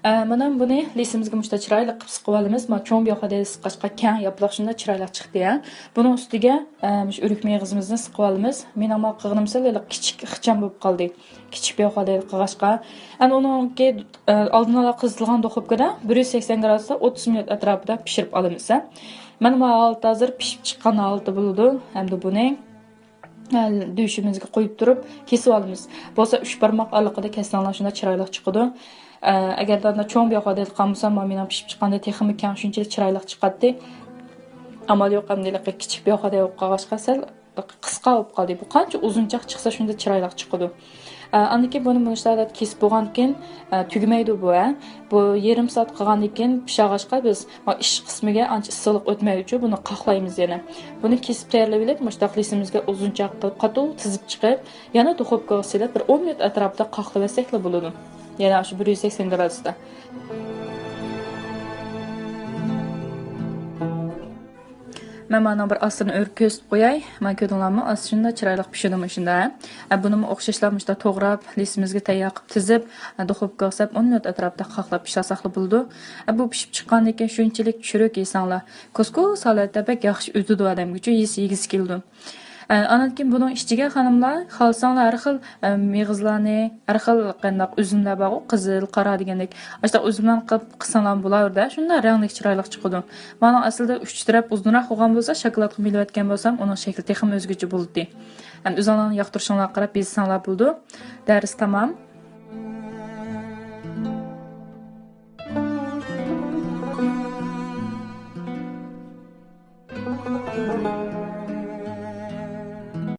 Mana buni lisimizga mushta chiroyli qilib siqib olamiz. Mana cho'ng yoqada siqqachqa kang yopiq shunda chiroyli chiqdi ya. Buning ustiga mush o'rik meg'izimizni siqib olamiz. Men ham qilganimsa kichik ixcham bo'lib qoldi. Kichik yoqada qilg'achqa. Ana uningga oldin ola qizilgan duxovkada 180 gradusda 30 minut atrofida pishirib olamiz. Mana bu holda hozir pishib chiqqan holda bo'ladi. Hamda buni duyishimizga qo'yib turib kesib olamiz. Bo'lsa 3 barmoq oraliqida kessanlar shunda chiroyli chiqadi. Agarda cho'ng yoqada qilsam, men ham pishib chiqqanda texmi kang shunchalik chiroyli chiqadi. Amal yo'q, hamda kichik yoqada qilg'achqa sal qisqa bo'lib qoldi. Bu qancha uzunchoq chiqsa shunda chiroyli chiqadi. Aniki buni bunishlarda kesib bo'lgandan keyin tugmaydi bu. Bu yarim soat qilgandan keyin pishag'achqa biz ish qismiga ancha issiqlik o'tmaydi uchun buni qoqlaymiz yana. Buni kesib tayyorlab olib, mushtaqlisimizga uzunchoq qatuv tizib chiqib, yana duxovkaga silib bir 10 minut atrofida qoqlab olsak bo'ladi. Yana shu 180 gradusda. Men mana bir ostini o'rib ko'zib qo'yay. Men ko'rdinglarmi? Osti shunda chiroyli pishirdim shunda. Buni o'xshashlab to'g'rab, lisimizga tayyor qilib tizib, duxovkaga solib 10 minut atrofida qoqlab pishirsak bo'ladi. Bu pishib chiqqandan keyin shunchalik churuk yesanlar, ko'sku salatda bek yaxshi o'tadi odamga, uchun yegisi keldi. Ondan keyin buning ichiga xonimlar xolsanglar har xil meg'izlarni, har xil qandaq uzumlar bor, qizil, qora degandek. Ashta uzumdan qilib qilsanglar bo'lar-da, shunda rangli chiroyli chiqadi. Mana aslida 3 taraf uzunroq bo'lgan bo'lsa, shokoladga milayotgan bo'lsam, uning shakli ham o'zgacha bo'ladi. O'zinglarning yoqtirishinglarga qarab bezsanglar bo'ldi. Dars tamom.